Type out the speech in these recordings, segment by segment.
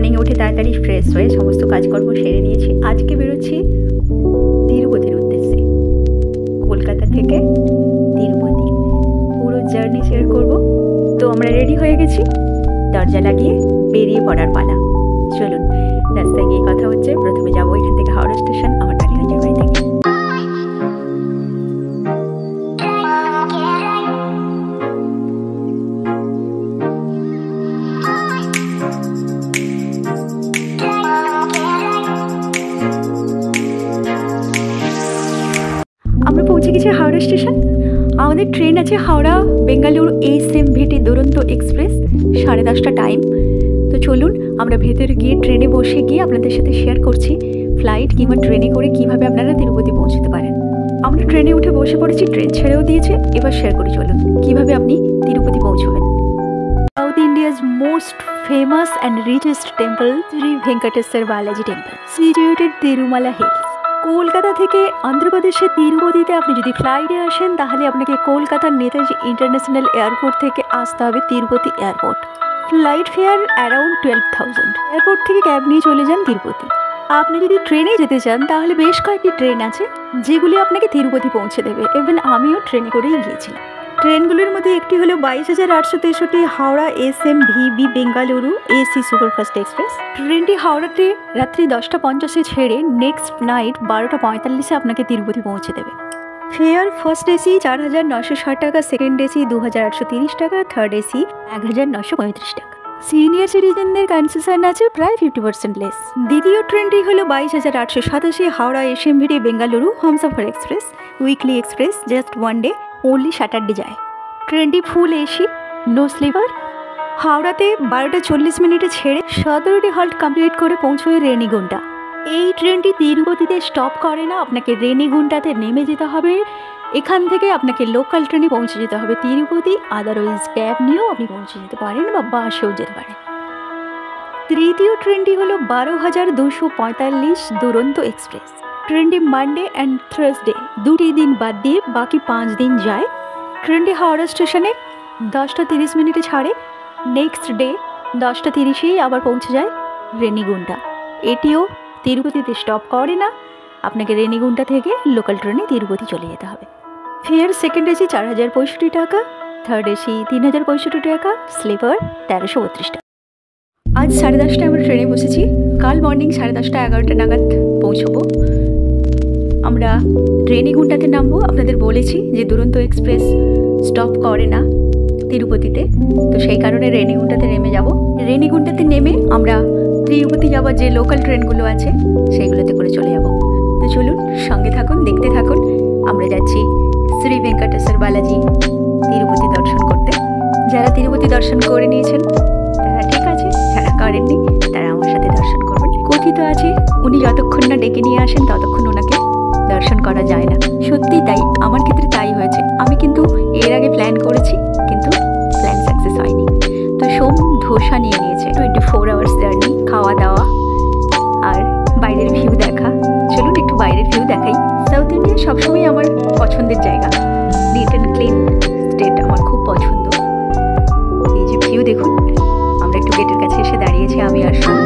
মর্নিংয়ে উঠে তাড়াতাড়ি ফ্রেশ হয়ে সমস্ত কাজকর্ম সেরে নিয়েছি। আজকে বেরোচ্ছি তিরুপতির উদ্দেশ্যে। কলকাতা থেকে তিরুপতি পুরো জার্নি শেয়ার করব। তো আমরা রেডি হয়ে গেছি, দরজা লাগিয়ে বেরিয়ে পড়ার পালা। চলুন, রাস্তায় গিয়ে কথা হচ্ছে। প্রথমে যাবো এখান থেকে হাওড়া স্টেশন, আমার টালিগঞ্জের বাড়ি থেকে। আমরা পৌঁছে গেছি হাওড়া স্টেশন। আমাদের ট্রেন আছে হাওড়া বেঙ্গালুরু ASMVT দুরন্ত এক্সপ্রেস, 10:30 টাইম। তো চলুন আমরা ভেতরে গিয়ে ট্রেনে বসে গিয়ে আপনাদের সাথে শেয়ার করছি ফ্লাইট কিংবা ট্রেনে করে কিভাবে আপনারা তিরুপতি পৌঁছতে পারেন। আমরা ট্রেনে উঠে বসে পড়েছি, ট্রেন ছেড়েও দিয়েছে। এবার শেয়ার করি চলুন কিভাবে আপনি তিরুপতি পৌঁছবেন। South India's most famous and richest temple, Sri Venkateswara Balaji Temple, situated Tirumala Hills. Kolkata থেকে অন্ধ্রপ্রদেশের তিরুপতিতে আপনি যদি ফ্লাইটে আসেন তাহলে আপনাকে কলকাতার নেতাজি ইন্টারন্যাশনাল এয়ারপোর্ট থেকে আসতে হবে Tirupati airport. Flight fair around 12,000। Airport থেকে ক্যাব নিয়ে চলে যান তিরুপতি। আপনি যদি ট্রেনে যেতে চান তাহলে বেশ কয়েকটি ট্রেন আছে যেগুলি আপনাকে তিরুপতি পৌঁছে দেবে। ইভেন আমিও ট্রেনে করেই গিয়েছিলাম। ট্রেনগুলির মধ্যে একটি হলো 22,863 Howrah ASMVT Bengaluru AC superfast express. ট্রেনটি হাওড়াতে রাত্রি 10:50 ছেড়ে নেক্সট নাইট 12:45 আপনাকে তিরুপতি পৌঁছে দেবে। ফেয়ার ফার্স্ট AC 4,960 টাকা, সেকেন্ড AC 2,830 টাকা, থার্ড AC 1,935 টাকা। সিনিয়র সিটিজেনদের কনসেশন আছে প্রায় 50% লেস। দ্বিতীয় ট্রেনটি হলো 22,887 Howrah ASMVT Bengaluru Humsafar express, weekly express, just one day, only Saturday যায়। ট্রেনটি ফুল এসি, নো স্লিপার। হাওড়াতে 12:40 ছেড়ে 17টি হল্ট কমপ্লিট করে পৌঁছবে রেনিগুন্টা। এই ট্রেনটি তিরুপতিতে স্টপ করে না, আপনাকে রেনিগুন্টাতে নেমে যেতে হবে। এখান থেকে আপনাকে লোকাল ট্রেনে পৌঁছে যেতে হবে তিরুপতি। আদারওয়াইজ ক্যাব নিয়েও আপনি পৌঁছে যেতে পারেন বা বাসেও যেতে পারেন। তৃতীয় ট্রেনটি হলো 12,245 দুরন্ত এক্সপ্রেস। ট্রেনটি মানডে অ্যান্ড থার্সডে দুটি দিন বাদ দিয়ে বাকি 5 দিন যায়। ট্রেনটি হাওড়া স্টেশনে 10:30 ছাড়ে, নেক্সট ডে 10:30 আবার পৌঁছে যায় রেনিগুন্টা। এটিও তিরুপতিতে স্টপ করে না, আপনাকে রেনিগুন্টা থেকে লোকাল ট্রেনে তিরুপতি চলে যেতে হবে। ফেয়ার সেকেন্ড AC 4,065 টাকা, থার্ড AC 3,065 টাকা, স্লিপার 1,332 টাকা। আজ 10:30 আমরা ট্রেনে বসেছি। কাল মর্নিং 10:30 11টা নাগাদ পৌঁছবো। আমরা রেনিগুন্টাতে নামবো। আপনাদের বলেছি যে দুরন্ত এক্সপ্রেস স্টপ করে না তিরুপতিতে, তো সেই কারণে রেনিগুন্টাতে নেমে যাব। রেনিগুন্টাতে নেমে আমরা তিরুপতি যাওয়ার যে লোকাল ট্রেনগুলো আছে সেইগুলোতে করে চলে যাব। তো চলুন সঙ্গে থাকুন, দেখতে থাকুন। আমরা যাচ্ছি শ্রী ভেঙ্কটেশ্বর বালাজি তিরুপতি দর্শন করতে। যারা তিরুপতি দর্শন করে নিয়েছেন তারা ঠিক আছে, যারা করেননি তারা আমার সাথে দর্শন করবেন। কথিত আছে উনি যতক্ষণ না ডেকে নিয়ে আসেন ততক্ষণ ওনাকে দর্শন করা যায় না। সত্যি তাই, আমার ক্ষেত্রে তাই হয়েছে। আমি কিন্তু এর আগে প্ল্যান করেছি কিন্তু প্ল্যান সাকসেস হয়নি। তো সোম ধোসা নিয়ে নিয়েছে। 24 আওয়ার্স জার্নি, খাওয়া দাওয়া আর বাইরের ভিউ দেখা। চলুন একটু বাইরের ভিউ দেখাই। সাউথ ইন্ডিয়া সবসময় আমার পছন্দের জায়গা। নিট অ্যান্ড ক্লিন স্টেট আমার খুব পছন্দ। এই যে ভিউ দেখুন, আমরা একটু গেটের কাছে এসে দাঁড়িয়েছি আমি আর Som.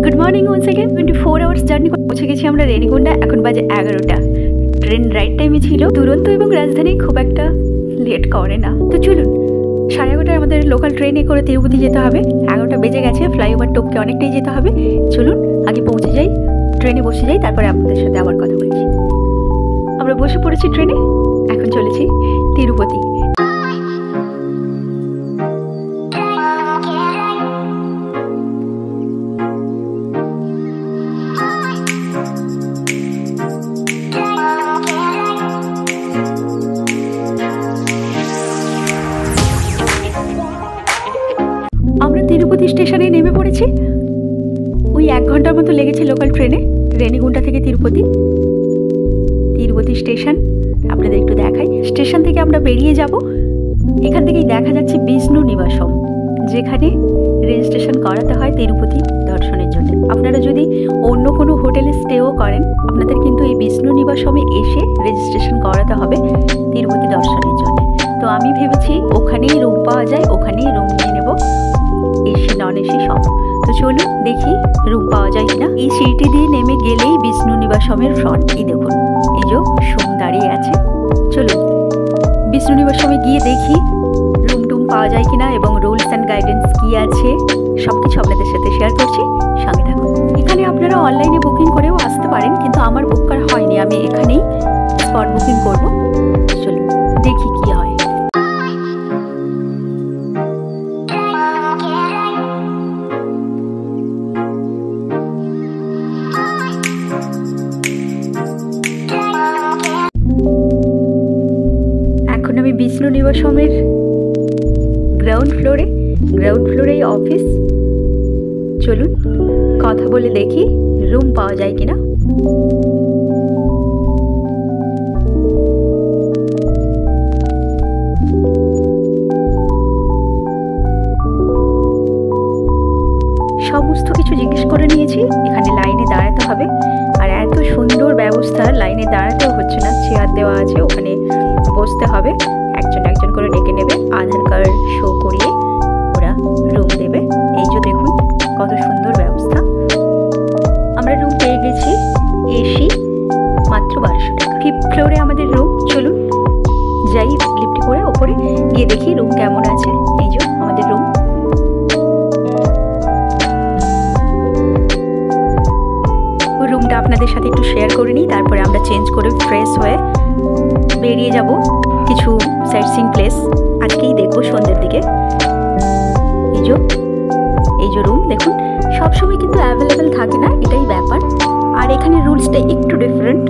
Good morning once again. 24 hours journey করে পৌঁছে গেছি আমরা রেনিগুন্টা। এখন বাজে 11টা। ট্রেন রাইট টাইমে ছিল। দুরন্ত এবং রাজধানী খুব একটা লেট করে না। তো চলুন, 11:30 আমাদের লোকাল ট্রেনে করে তিরুপতি যেতে হবে। 11টা বেজে গেছে, ফ্লাইওভার টপকে অনেকটাই যেতে হবে। চলুন আগে পৌঁছে যাই, ট্রেনে বসে যাই, তারপরে আপনাদের সাথে আবার কথা বলছি। আমরা বসে পড়েছি ট্রেনে, এখন চলেছি তিরুপতি। আমরা তিরুপতি স্টেশনে নেমে পড়েছি। ওই 1 ঘন্টার মতো লেগেছে লোকাল ট্রেনে রেনিগুন্টা থেকে তিরুপতি। তিরুপতি স্টেশন আপনাদের একটু দেখাই। স্টেশন থেকে আমরা বেরিয়ে যাব। এখান থেকেই দেখা যাচ্ছে বিষ্ণু নিবাসম, যেখানে রেজিস্ট্রেশন করাতে হয় তিরুপতি দর্শনের জন্য। আপনারা যদি অন্য কোনো হোটেলে স্টেও করেন, আপনাদের কিন্তু এই বিষ্ণু নিবাসমে এসে রেজিস্ট্রেশন করাতে হবে তিরুপতি দর্শনের জন্য। তো আমি ভেবেছি ওখানেই রুম পাওয়া যায়, ওখানেই রুম নিয়ে নেব, এসি নন এসি সব। তো চলুন দেখি রুম পাওয়া যায় কিনা। এই সিঁড়িটি দিয়ে নেমে গেলেই বিষ্ণু নিবাসমের ফ্রন্ট। এই দেখুন, এই যে সোম দাঁড়িয়ে আছে। চলুন বিষ্ণু নিবাসমে গিয়ে দেখি রুম টুম পাওয়া যায় কিনা এবং রুলস অ্যান্ড গাইডেন্স কি আছে সব কিছু আপনাদের সাথে শেয়ার করছি, সঙ্গে থাকুন। এখানে আপনারা অনলাইনে বুকিং করেও আসতে পারেন, কিন্তু আমার বুক করা হয়নি, আমি এখানেই স্পট বুকিং করব। চলুন দেখি কি হয়। এখন আমি বিষ্ণু নিবাসমের গ্রাউন্ড ফ্লোরেই অফিস। চলুন কথা বলে দেখি রুম পাওয়া যায় কিনা। সমস্ত কিছু জিজ্ঞেস করে নিয়েছি। এখানে লাইনে দাঁড়াতে হবে, আর এত সুন্দর ব্যবস্থা, লাইনে দাঁড়াতেও হচ্ছে না, চেয়ার দেওয়া আছে, ওখানে বসতে হবে, একজন একজন করে ডেকে নেবে, আধার কার্ড শো করিয়ে ওরা রুম দেবে। এই যে দেখুন কত সুন্দর ব্যবস্থা। আমরা রুম পেয়ে গেছি, এসি, মাত্র 1200 টাকা। 5th ফ্লোরে আমাদের রুম। চলুন যাই লিফটে করে ওপরে গিয়ে দেখি রুম কেমন আছে। এই যে আমাদের রুম। রুমটা আপনাদের সাথে একটু শেয়ার করে নিই, তারপরে আমরা চেঞ্জ করে ফ্রেশ হয়ে বেরিয়ে যাব কিছু সাইটসিং প্লেস আজকেই দেখবো সন্ধ্যের দিকে। এই যে রুম দেখুন, সবসময় কিন্তু অ্যাভেলেবেল থাকে না, এটাই ব্যাপার। আর এখানে রুলসটা একটু ডিফারেন্ট।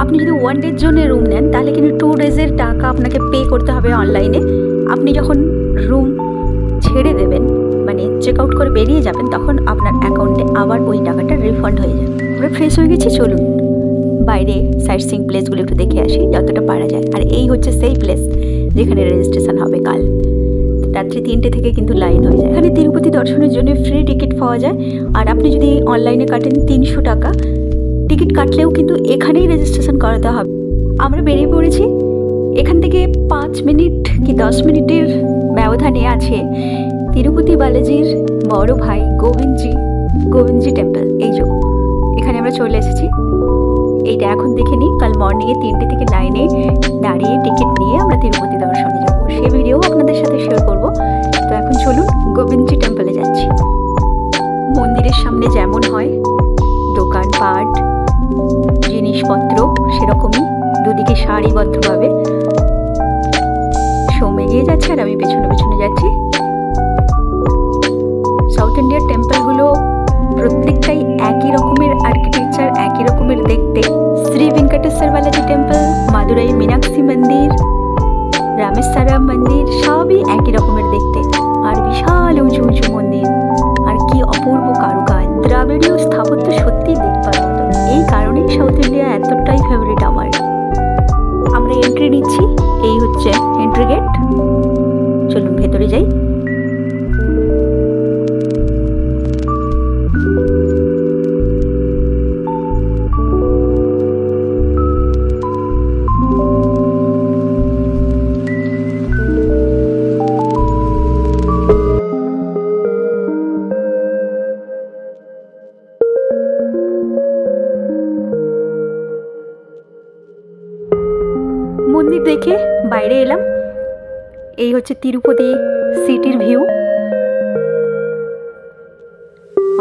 আপনি যদি 1 ডের জন্য রুম নেন তাহলে কিন্তু 2 ডেজের টাকা আপনাকে পে করতে হবে অনলাইনে। আপনি যখন রুম ছেড়ে দেবেন, মানে চেক আউট করে বেরিয়ে যাবেন, তখন আপনার অ্যাকাউন্টে আবার ওই টাকাটা রিফান্ড হয়ে যাবে। আমরা ফ্রেশ হয়ে গেছি, চলুন বাইরে সাইটসিং প্লেসগুলো একটু দেখে আসি যতটা পারা যায়। আর এই হচ্ছে সেই প্লেস যেখানে রেজিস্ট্রেশন হবে কাল রাত্রি 3টে থেকে কিন্তু লাইন হয়ে যায়। এখানে তিরুপতি দর্শনের জন্য ফ্রি টিকিট পাওয়া যায়, আর আপনি যদি অনলাইনে কাটেন 300 টাকা। টিকিট কাটলেও কিন্তু এখানেই রেজিস্ট্রেশন করাতে হবে। আমরা বেরিয়ে পড়েছি। এখান থেকে 5 মিনিট কি 10 মিনিটের ব্যবধানে আছে তিরুপতি বালাজির বড় ভাই গোবিন্দজি টেম্পল। এই যে এখানে আমরা চলে এসেছি। এইটা এখন দেখে নিই। কাল মর্নিংয়ে 3টে থেকে লাইনে দাঁড়িয়ে টিকিট নিয়ে আমরা তিরুপতি দর্শনে যাবো, সেই ভিডিও আপনাদের সাথে শেয়ার করব। তো এখন চলুন গোবিন্দজি টেম্পলে যাচ্ছি। মন্দিরের সামনে যেমন হয় দোকানপাট, জিনিসপত্র, সেরকমই দুদিকে সারিবদ্ধভাবে সোম এগিয়ে যাচ্ছে আর আমি পেছনে পেছনে যাচ্ছি। সাউথ ইন্ডিয়ার টেম্পলগুলো প্রত্যেকটাই একই রকমের আর্কিটেকচার, একই রকমের দেখতে। শ্রী ভেঙ্কটেশ্বর বালাজি টেম্পল, মাদুরাই মীনাক্ষী মন্দির, রামেশ্বরম মন্দির সবই একই রকমের দেখতে, আর বিশাল উঁচু উঁচু মন্দির, আর কি অপূর্ব কারুকাজ। দ্রাবিড়ীয় স্থাপত্য সত্যি দেখবার মতো। এই কারণেই সাউথ ইন্ডিয়া এতটাই ফেভারিট আমার। আমরা এন্ট্রি নিচ্ছি, এই হচ্ছে এন্ট্রি গেট। চলুন ভেতরে যাই। মন্দির দেখে বাইরে এলাম। এই হচ্ছে তিরুপতি সিটির ভিউ।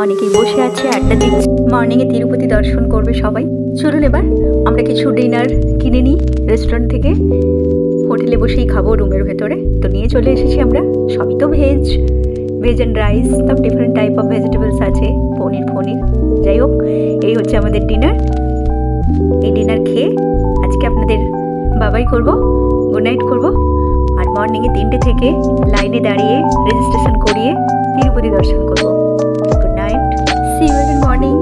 অনেকেই বসে আছে, আড্ডা দিচ্ছে। মর্নিংয়ে তিরুপতি দর্শন করবে সবাই। চলুন এবার আমরা কিছু ডিনার কিনে নিই রেস্টুরেন্ট থেকে। হোটেলে বসেই খাবো রুমের ভেতরে। তো নিয়ে চলে এসেছি আমরা। সবই তো ভেজ অ্যান্ড রাইস, সব ডিফারেন্ট টাইপ অফ ভেজিটেবলস আছে, পনির। যাই হোক, এই হচ্ছে আমাদের ডিনার। এই ডিনার খেয়ে আজকে আপনাদের বাবাই করব, গুড নাইট করবো। আর মর্নিংয়ে 3টে থেকে লাইনে দাঁড়িয়ে রেজিস্ট্রেশন করিয়ে তিরুপতি দর্শন করব। Good night, see you in morning.